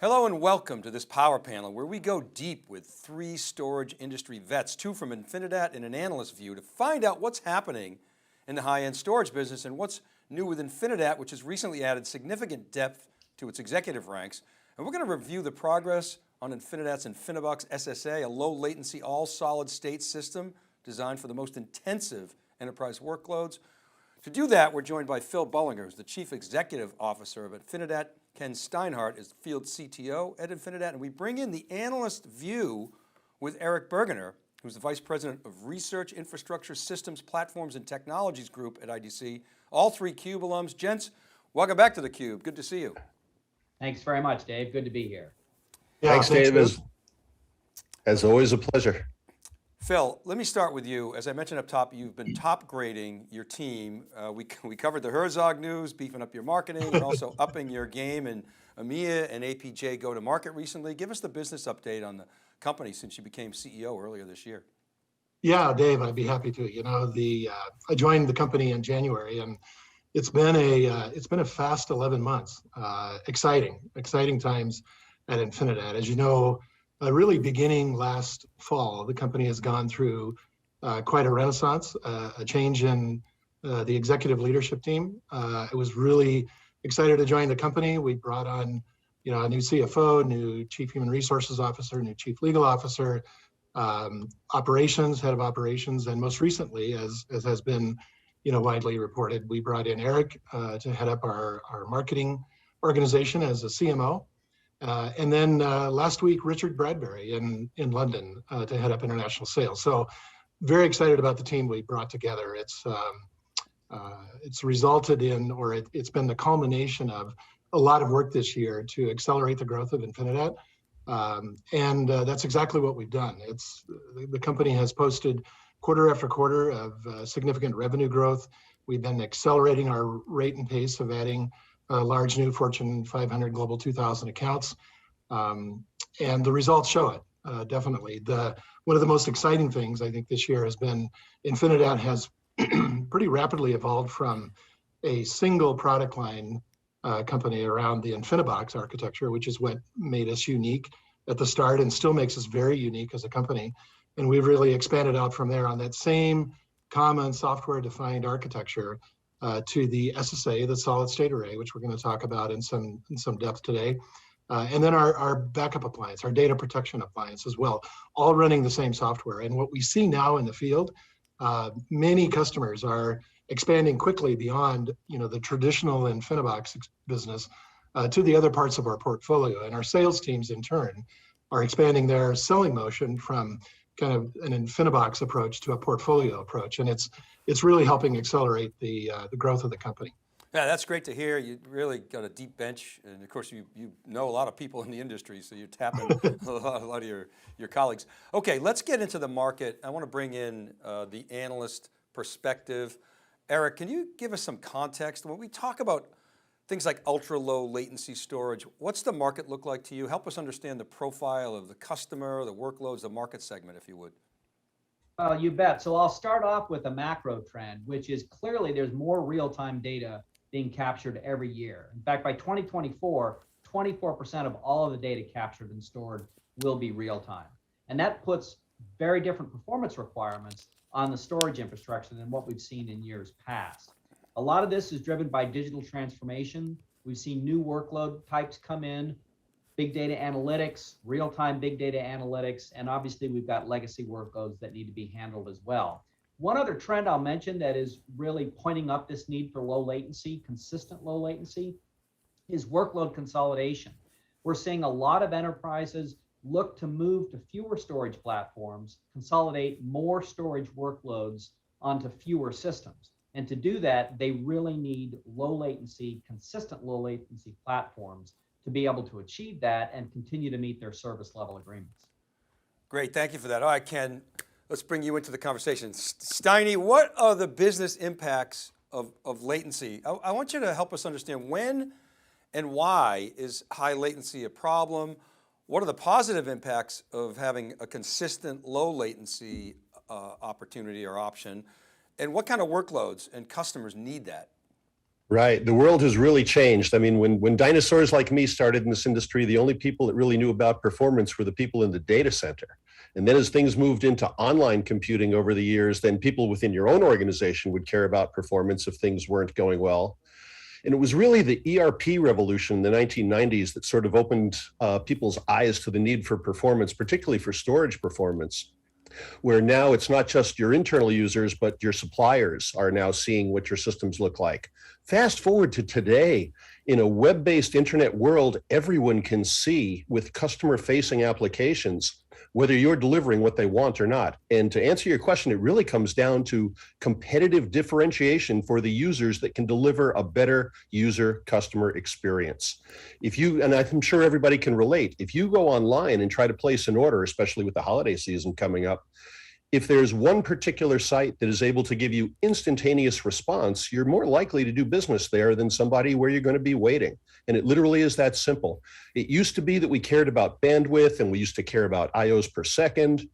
Hello and welcome to this power panel where we go deep with three storage industry vets, two from Infinidat and an analyst view, to find out what's happening in the high-end storage business and what's new with Infinidat, which has recently added significant depth to its executive ranks. And we're going to review the progress on Infinidat's InfiniBox SSA, a low latency, all solid state system designed for the most intensive enterprise workloads. To do that, we're joined by Phil Bullinger, who's the Chief Executive Officer of Infinidat. Ken Steinhardt is Field CTO at Infinidat, and we bring in the analyst view with Eric Burgener, who's the Vice President of Research, Infrastructure, Systems, Platforms, and Technologies Group at IDC. All three CUBE alums. Gents, welcome back to theCUBE. Good to see you. Thanks very much, Dave. Good to be here. Yeah, thanks, Dave. As always, a pleasure. Phil, let me start with you. As I mentioned up top, you've been top grading your team. We covered the Herzog news, beefing up your marketing, and also upping your game in EMEA and APJ go-to-market recently. Give us the business update on the company since you became CEO earlier this year. Yeah, Dave, I'd be happy to. You know, I joined the company in January, and it's been a fast 11 months. Exciting times at Infinidat. As you know, really beginning last fall, the company has gone through quite a renaissance, a change in the executive leadership team. I was really excited to join the company. We brought on, a new CFO, new Chief Human Resources Officer, new Chief Legal Officer, operations, head of operations, and most recently, as has been, widely reported, we brought in Eric to head up our marketing organization as a CMO. And then last week, Richard Bradbury in London to head up international sales. So very excited about the team we brought together. It's resulted in, or it's been the culmination of a lot of work this year to accelerate the growth of Infinidat. And that's exactly what we've done. The company has posted quarter after quarter of significant revenue growth. We've been accelerating our rate and pace of adding large new Fortune 500 Global 2000 accounts. And the results show it, definitely. One of the most exciting things I think this year has been Infinidat has pretty rapidly evolved from a single product line company around the InfiniBox architecture, which is what made us unique at the start and still makes us very unique as a company. And we've really expanded out from there on that same common software-defined architecture to the SSA, the solid state array, which we're going to talk about in some depth today. And then our backup appliance, our data protection appliance as well, all running the same software. And what we see now in the field, many customers are expanding quickly beyond the traditional InfiniBox business to the other parts of our portfolio. And our sales teams in turn are expanding their selling motion from kind of an InfiniBox approach to a portfolio approach. And it's really helping accelerate the growth of the company. Yeah, that's great to hear. You really got a deep bench. And of course, you know a lot of people in the industry, so you're tapping a lot of your colleagues. Okay, let's get into the market. I want to bring in the analyst perspective. Eric, can you give us some context? When we talk about things like ultra low latency storage, what's the market look like to you? Help us understand the profile of the customer, the workloads, the market segment, if you would. You bet. So I'll start off with a macro trend, which is clearly there's more real-time data being captured every year. In fact, by 2024, 24% of all of the data captured and stored will be real-time. And that puts very different performance requirements on the storage infrastructure than what we've seen in years past. A lot of this is driven by digital transformation. We've seen new workload types come in, big data analytics, real-time big data analytics, and obviously we've got legacy workloads that need to be handled as well. One other trend I'll mention that is really pointing up this need for low latency, consistent low latency, is workload consolidation. We're seeing a lot of enterprises look to move to fewer storage platforms, consolidate more storage workloads onto fewer systems. And to do that, they really need low latency, consistent low latency platforms to be able to achieve that and continue to meet their service level agreements. Great, thank you for that. All right, Ken, let's bring you into the conversation. Steiny, what are the business impacts of latency? I want you to help us understand when and why is high latency a problem? What are the positive impacts of having a consistent low latency opportunity or option? And what kind of workloads and customers need that? Right. The world has really changed. I mean, when dinosaurs like me started in this industry, the only people that really knew about performance were the people in the data center. And then as things moved into online computing over the years, then people within your own organization would care about performance if things weren't going well. And it was really the ERP revolution in the 1990s that sort of opened people's eyes to the need for performance, particularly for storage performance, where now it's not just your internal users, but your suppliers are now seeing what your systems look like. Fast forward to today, in a web-based internet world, everyone can see with customer-facing applications whether you're delivering what they want or not. And to answer your question, it really comes down to competitive differentiation for the users that can deliver a better user customer experience. If you, and I'm sure everybody can relate, if you go online and try to place an order, especially with the holiday season coming up, if there's one particular site that is able to give you instantaneous response, you're more likely to do business there than somebody where you're going to be waiting. And it literally is that simple. It used to be that we cared about bandwidth and we used to care about IOs per second.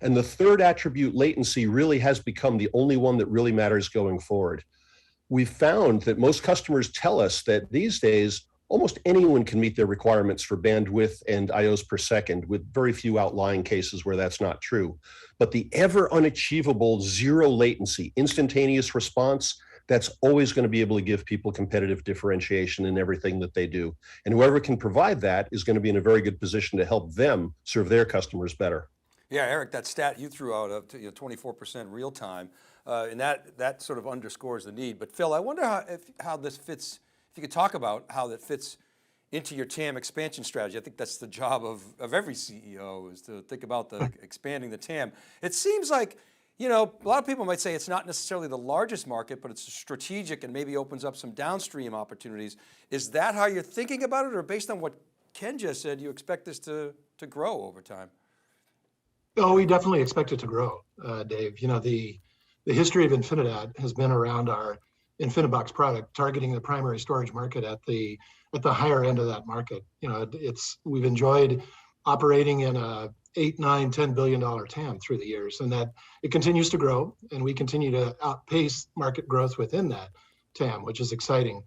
And the third attribute, latency, really has become the only one that really matters going forward. We've found that most customers tell us that these days, almost anyone can meet their requirements for bandwidth and IOs per second, with very few outlying cases where that's not true. But the ever unachievable zero latency, instantaneous response, that's always going to be able to give people competitive differentiation in everything that they do. And whoever can provide that is going to be in a very good position to help them serve their customers better. Yeah, Eric, that stat you threw out of 24% real time, and that sort of underscores the need. But Phil, I wonder how this fits, if you could talk about how that fits into your TAM expansion strategy. I think that's the job of every CEO, is to think about expanding the TAM. It seems like, a lot of people might say it's not necessarily the largest market, but it's strategic and maybe opens up some downstream opportunities. Is that how you're thinking about it, or based on what Ken just said, you expect this to grow over time? Oh, we definitely expect it to grow, Dave. The history of Infinidat has been around our InfiniBox product, targeting the primary storage market at the higher end of that market. We've enjoyed operating in a $8, $9, $10 billion TAM through the years, and that it continues to grow, and we continue to outpace market growth within that TAM, which is exciting.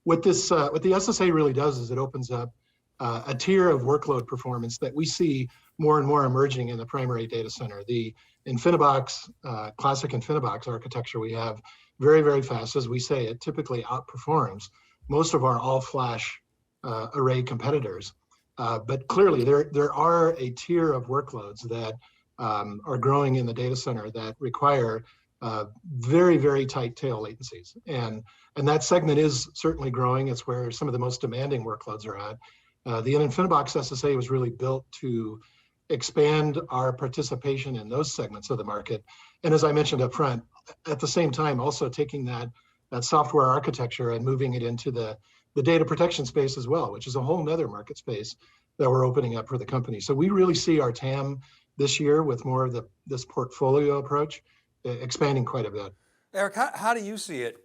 What the SSA really does is it opens up a tier of workload performance that we see more and more emerging in the primary data center. The InfiniBox, classic InfiniBox architecture we have, very, very fast. As we say, it typically outperforms most of our all-flash array competitors. But clearly, there are a tier of workloads that are growing in the data center that require very, very tight tail latencies. And that segment is certainly growing. It's where some of the most demanding workloads are at. The InfiniBox SSA was really built to expand our participation in those segments of the market. And as I mentioned up front, at the same time, also taking that software architecture and moving it into the data protection space as well, which is a whole nother market space that we're opening up for the company. So we really see our TAM this year with more of this portfolio approach expanding quite a bit. Eric, how do you see it?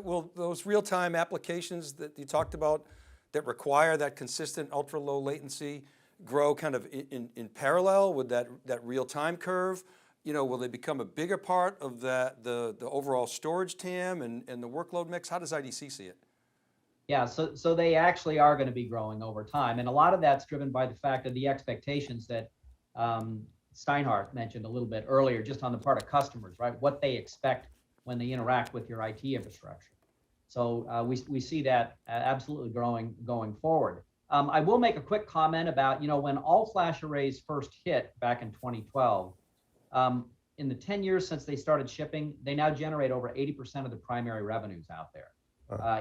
Will those real-time applications that you talked about that require that consistent ultra-low latency grow kind of in parallel with that real-time curve? Will they become a bigger part of the overall storage TAM and the workload mix? How does IDC see it? Yeah, so they actually are going to be growing over time. And a lot of that's driven by the fact of the expectations that Steinhardt mentioned a little bit earlier, just on the part of customers, right? What they expect when they interact with your IT infrastructure. So we see that absolutely growing going forward. I will make a quick comment about, when all-flash arrays first hit back in 2012, in the 10 years since they started shipping, they now generate over 80% of the primary revenues out there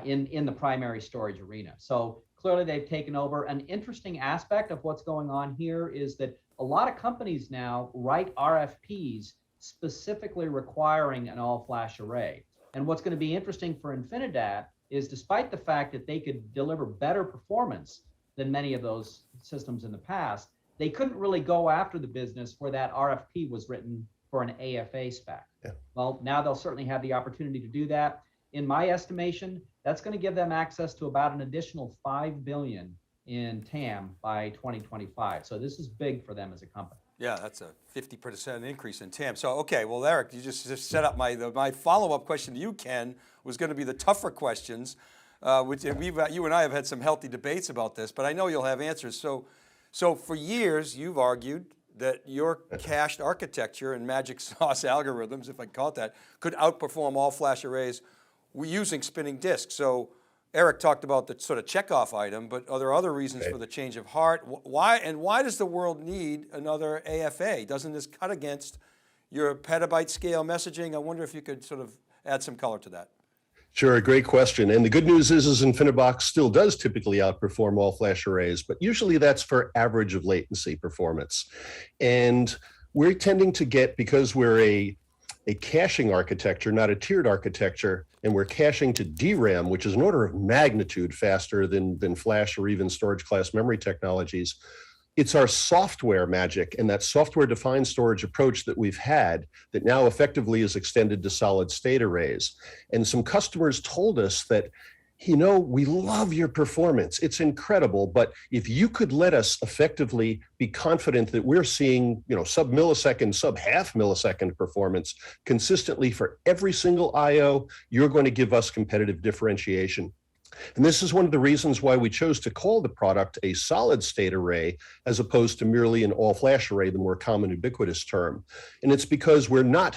in the primary storage arena. So clearly they've taken over. An interesting aspect of what's going on here is that a lot of companies now write RFPs specifically requiring an all-flash array. And what's going to be interesting for Infinidat is, despite the fact that they could deliver better performance than many of those systems in the past, they couldn't really go after the business where that RFP was written for an AFA spec. Yeah. Well, now they'll certainly have the opportunity to do that. In my estimation, that's going to give them access to about an additional $5 billion in TAM by 2025. So this is big for them as a company. Yeah, that's a 50% increase in TAM. So, okay, well, Eric, you just set up my follow-up question to you, Ken, was going to be the tougher questions, which and you and I have had some healthy debates about this, but I know you'll have answers. So for years, you've argued that your cached architecture and magic sauce algorithms, if I call it that, could outperform all flash arrays using spinning disks. So Eric talked about the sort of checkoff item, but are there other reasons for the change of heart? Why does the world need another AFA? Doesn't this cut against your petabyte scale messaging? I wonder if you could sort of add some color to that. Sure, great question. And the good news is InfiniBox still does typically outperform all flash arrays, but usually that's for average of latency performance. And we're tending to get, because we're a caching architecture, not a tiered architecture, and we're caching to DRAM, which is an order of magnitude faster than flash or even storage class memory technologies. It's our software magic and that software-defined storage approach that we've had that now effectively is extended to solid state arrays. And some customers told us that, you know, we love your performance. It's incredible, but if you could let us effectively be confident that we're seeing, you know, sub-millisecond, sub-half millisecond performance consistently for every single IO, you're going to give us competitive differentiation. And this is one of the reasons why we chose to call the product a solid state array as opposed to merely an all flash array, the more common ubiquitous term. And it's because we're not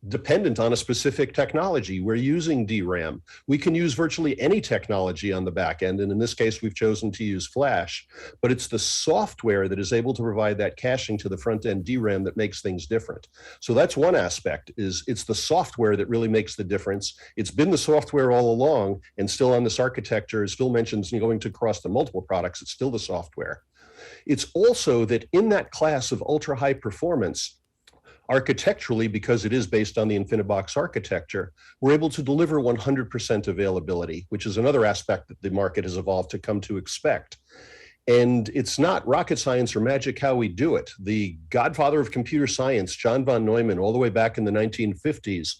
dependent on a specific technology. We're using DRAM. We can use virtually any technology on the back end, and in this case, we've chosen to use flash, but it's the software that is able to provide that caching to the front end DRAM that makes things different. So that's one aspect, is it's the software that really makes the difference. It's been the software all along, and still on this architecture, as Phil mentions, going to cross the multiple products, it's still the software. It's also that in that class of ultra high performance, architecturally, because it is based on the InfiniBox architecture, we're able to deliver 100% availability, which is another aspect that the market has evolved to come to expect. And it's not rocket science or magic how we do it. The godfather of computer science, John von Neumann, all the way back in the 1950s,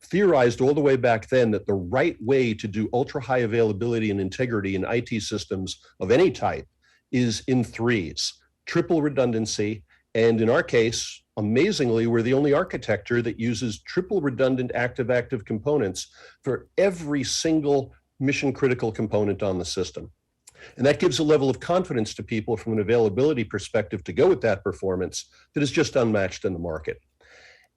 theorized all the way back then that the right way to do ultra high availability and integrity in IT systems of any type is in threes: triple redundancy, and in our case, amazingly, we're the only architecture that uses triple redundant active-active components for every single mission-critical component on the system. And that gives a level of confidence to people from an availability perspective to go with that performance that is just unmatched in the market.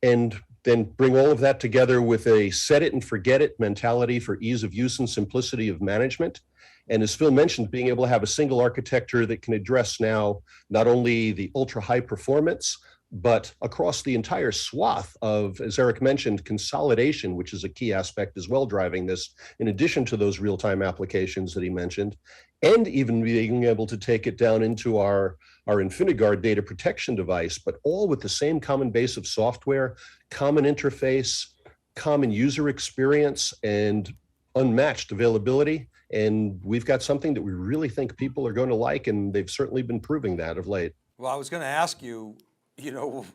And then bring all of that together with a set it and forget it mentality for ease of use and simplicity of management. And as Phil mentioned, being able to have a single architecture that can address now not only the ultra high performance, but across the entire swath of, as Eric mentioned, consolidation, which is a key aspect as well driving this, in addition to those real-time applications that he mentioned, and even being able to take it down into our InfiniGuard data protection device, but all with the same common base of software, common interface, common user experience, and unmatched availability. And we've got something that we really think people are going to like, and they've certainly been proving that of late. Well, I was going to ask you, you know,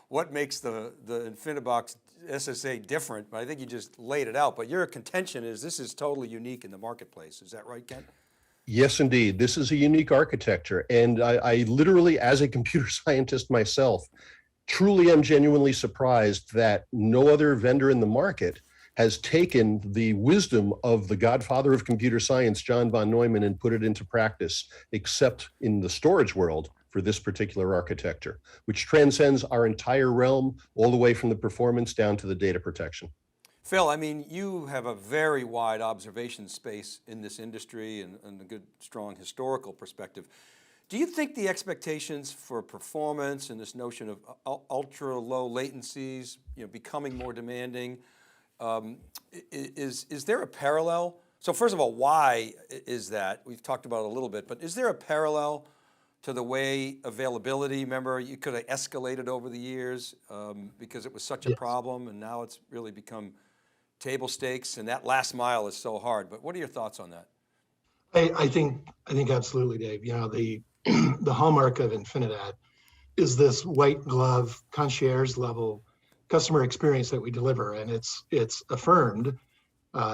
what makes the InfiniBox SSA different, but I think you just laid it out. But your contention is this is totally unique in the marketplace. Is that right, Ken? Yes, indeed. This is a unique architecture. And I literally, as a computer scientist myself, truly am genuinely surprised that no other vendor in the market has taken the wisdom of the godfather of computer science, John von Neumann, and put it into practice, except in the storage world for this particular architecture, which transcends our entire realm, all the way from the performance down to the data protection. Phil, I mean, you have a very wide observation space in this industry and a good, strong historical perspective. Do you think the expectations for performance and this notion of ultra low latencies, you know, becoming more demanding, is there a parallel? So first of all, why is that? We've talked about it a little bit, but is there a parallel to the way availability, remember, you could have escalated over the years because it was such a problem, and now it's really become table stakes, and that last mile is so hard. But what are your thoughts on that? I think absolutely, Dave. You know, the hallmark of Infinidat is this white glove concierge level customer experience that we deliver, and it's affirmed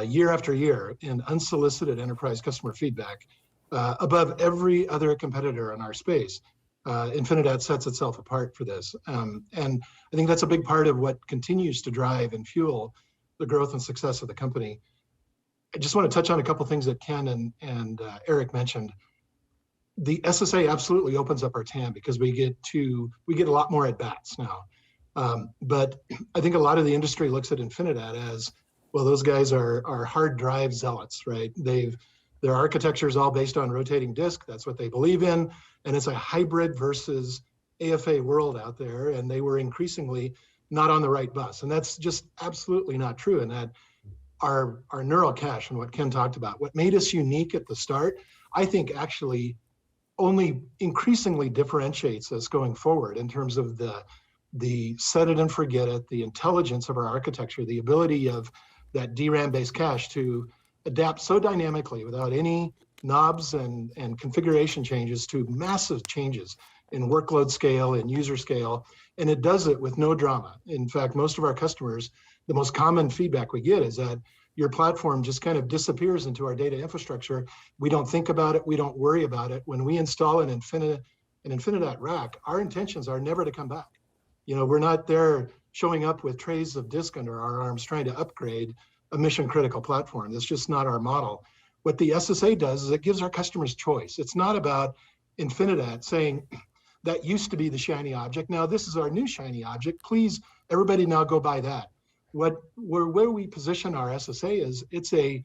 year after year in unsolicited enterprise customer feedback above every other competitor in our space. Infinidat sets itself apart for this. And I think that's a big part of what continues to drive and fuel the growth and success of the company. I just want to touch on a couple things that Ken and Eric mentioned. The SSA absolutely opens up our TAM because we get a lot more at bats now. But I think a lot of the industry looks at Infinidat as, well, those guys are hard drive zealots, right? Their architecture is all based on rotating disk. That's what they believe in. And it's a hybrid versus AFA world out there. And they were increasingly not on the right bus. And that's just absolutely not true. And that our neural cache and what Ken talked about, what made us unique at the start, I think actually only increasingly differentiates us going forward in terms of the set it and forget it, the intelligence of our architecture, the ability of that DRAM-based cache to adapt so dynamically without any knobs and configuration changes to massive changes in workload scale and user scale. And it does it with no drama. In fact, most of our customers, the most common feedback we get is that your platform just kind of disappears into our data infrastructure. We don't think about it. We don't worry about it. When we install an Infinidat rack, our intentions are never to come back. You know, we're not there showing up with trays of disk under our arms trying to upgrade a mission critical platform. That's just not our model. What the SSA does is it gives our customers choice. It's not about Infinidat saying that used to be the shiny object. Now this is our new shiny object. Please, everybody now go buy that. Where we position our SSA is it's a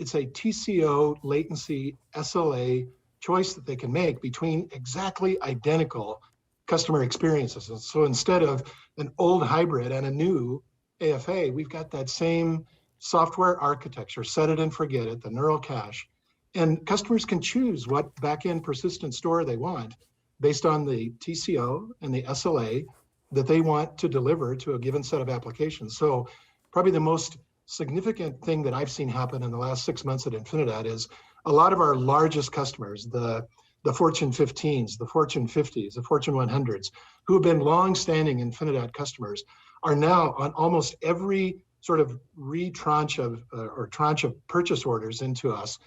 TCO latency SLA choice that they can make between exactly identical customer experiences. And so instead of an old hybrid and a new AFA, we've got that same software architecture, set it and forget it, the neural cache. And customers can choose what backend persistent store they want based on the TCO and the SLA that they want to deliver to a given set of applications. So probably the most significant thing that I've seen happen in the last 6 months at Infinidat is a lot of our largest customers, the Fortune 15s, the Fortune 50s, the Fortune 100s, who have been long-standing Infinidat customers, are now on almost every sort of tranche of purchase orders into us.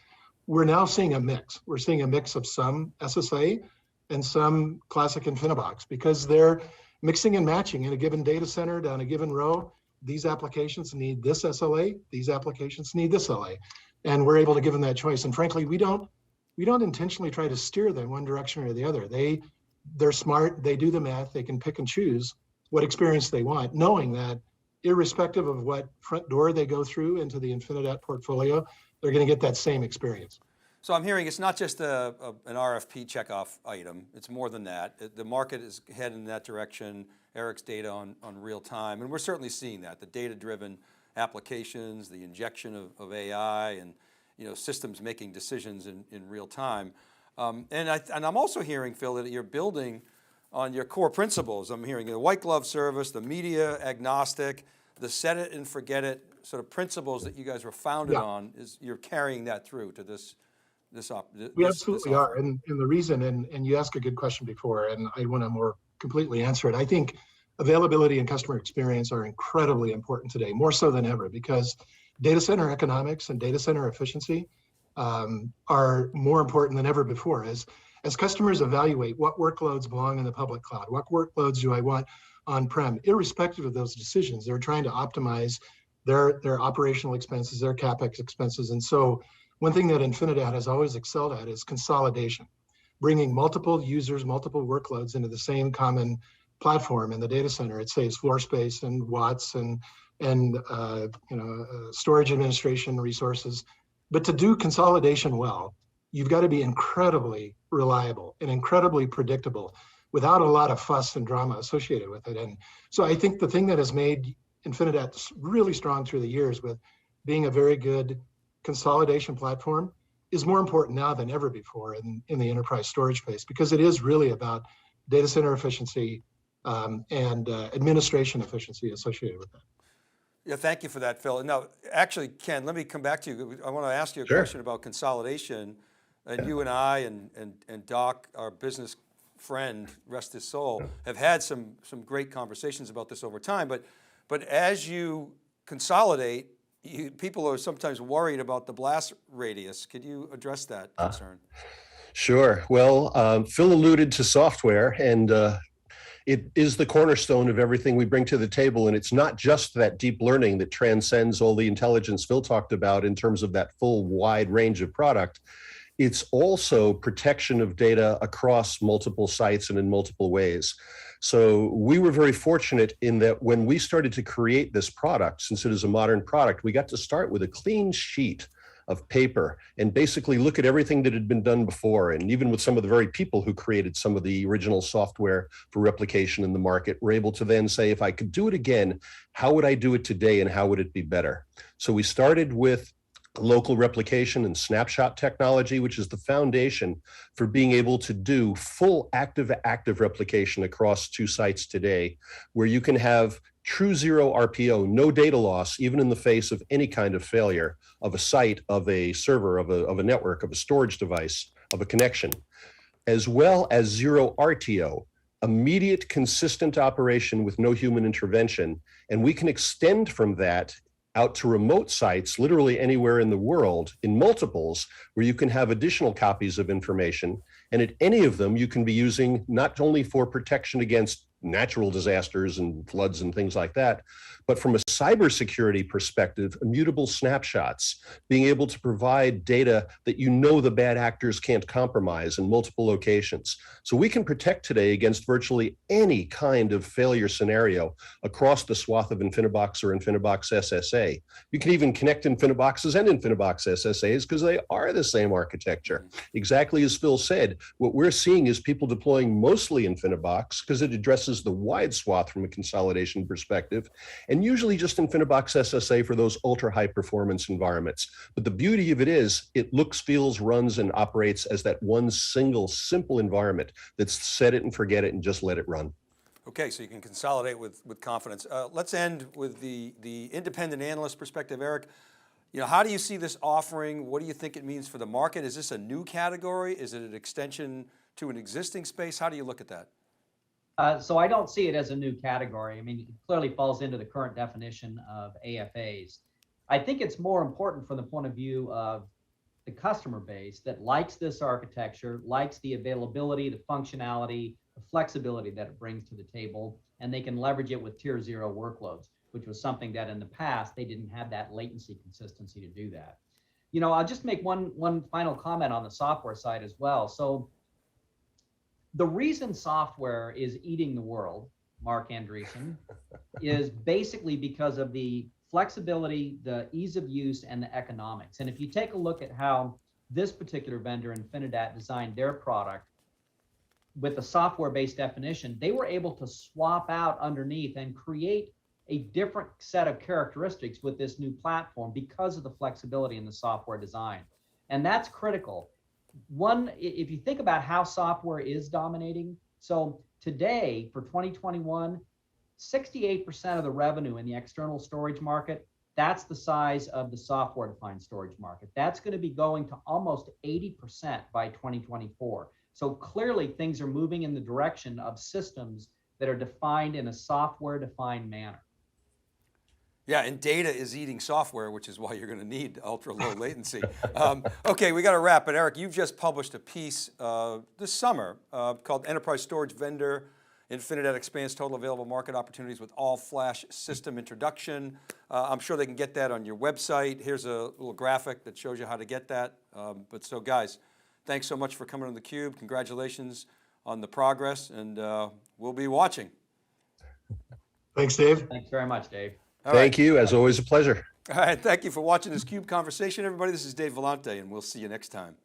We're now seeing a mix. We're seeing a mix of some SSA and some classic InfiniBox because they're mixing and matching in a given data center down a given row. These applications need this SLA, these applications need this LA. And we're able to give them that choice. And frankly, we don't intentionally try to steer them one direction or the other. They're smart, they do the math, they can pick and choose what experience they want, knowing that irrespective of what front door they go through into the Infinidat portfolio, they're going to get that same experience. So I'm hearing it's not just an RFP checkoff item, it's more than that. The market is heading in that direction. Eric's data on real time, and we're certainly seeing that, the data-driven applications, the injection of AI and systems making decisions in real time. And I'm also hearing, Phil, that you're building on your core principles. I'm hearing the white glove service, the media agnostic, the set it and forget it sort of principles that you guys were founded on, you're carrying that through to this. We absolutely are, and the reason, and you asked a good question before, and I want to more completely answer it. I think availability and customer experience are incredibly important today, more so than ever, because data center economics and data center efficiency are more important than ever before. As customers evaluate what workloads belong in the public cloud, what workloads do I want on-prem, irrespective of those decisions, they're trying to optimize their operational expenses, their CapEx expenses. And so one thing that Infinidat has always excelled at is consolidation, bringing multiple users, multiple workloads into the same common platform in the data center. It saves floor space and watts and storage administration resources. But to do consolidation well, you've got to be incredibly reliable and incredibly predictable without a lot of fuss and drama associated with it. And so I think the thing that has made Infinidat really strong through the years with being a very good consolidation platform is more important now than ever before in the enterprise storage space, because it is really about data center efficiency and administration efficiency associated with that. Yeah, thank you for that, Phil. Now, actually, Ken, let me come back to you. I want to ask you a question about consolidation. And you and I and Doc, our business friend, rest his soul, have had some great conversations about this over time. But as you consolidate, people are sometimes worried about the blast radius. Could you address that concern? Sure. Well, Phil alluded to software, and it is the cornerstone of everything we bring to the table. And it's not just that deep learning that transcends all the intelligence Phil talked about in terms of that full wide range of product. It's also protection of data across multiple sites and in multiple ways. So we were very fortunate in that when we started to create this product, since it is a modern product, we got to start with a clean sheet of paper and basically look at everything that had been done before. And even with some of the very people who created some of the original software for replication in the market, were able to then say, if I could do it again, how would I do it today and how would it be better? So we started with local replication and snapshot technology, which is the foundation for being able to do full active replication across 2 sites today, where you can have true zero RPO, no data loss, even in the face of any kind of failure of a site, of a server, of a network, of a storage device, of a connection, as well as zero RTO, immediate consistent operation with no human intervention. And we can extend from that out to remote sites, literally anywhere in the world, in multiples, where you can have additional copies of information. And at any of them, you can be using not only for protection against natural disasters and floods and things like that, but from a cybersecurity perspective, immutable snapshots, being able to provide data that you know the bad actors can't compromise in multiple locations. So we can protect today against virtually any kind of failure scenario across the swath of InfiniBox or InfiniBox SSA. You can even connect InfiniBoxes and InfiniBox SSAs because they are the same architecture. Exactly as Phil said, what we're seeing is people deploying mostly InfiniBox because it addresses the wide swath from a consolidation perspective, and usually just InfiniBox SSA for those ultra high performance environments. But the beauty of it is it looks, feels, runs, and operates as that one single simple environment that's set it and forget it and just let it run. Okay, so you can consolidate with confidence. Let's end with the independent analyst perspective. Eric, how do you see this offering? What do you think it means for the market? Is this a new category? Is it an extension to an existing space? How do you look at that? So I don't see it as a new category. I mean, it clearly falls into the current definition of AFAs. I think it's more important from the point of view of the customer base that likes this architecture, likes the availability, the functionality, the flexibility that it brings to the table, and they can leverage it with tier 0 workloads, which was something that in the past, they didn't have that latency consistency to do that. I'll just make one final comment on the software side as well. So the reason software is eating the world, Mark Andreessen, is basically because of the flexibility, the ease of use, and the economics. And if you take a look at how this particular vendor, Infinidat, designed their product with a software-based definition, they were able to swap out underneath and create a different set of characteristics with this new platform because of the flexibility in the software design. And that's critical. One, if you think about how software is dominating, so today for 2021, 68% of the revenue in the external storage market, that's the size of the software-defined storage market. That's going to be going to almost 80% by 2024. So clearly things are moving in the direction of systems that are defined in a software-defined manner. Yeah, and data is eating software, which is why you're going to need ultra low latency. Okay, we got to wrap, but Eric, you've just published a piece this summer called Enterprise Storage Vendor, Infinidat Expands Total Available Market Opportunities with All-Flash System Introduction. I'm sure they can get that on your website. Here's a little graphic that shows you how to get that. But so guys, thanks so much for coming on theCUBE. Congratulations on the progress, and we'll be watching. Thanks, Dave. Thanks very much, Dave. Thank you, as always, a pleasure. All right, thank you for watching this CUBE conversation, everybody. This is Dave Vellante, and we'll see you next time.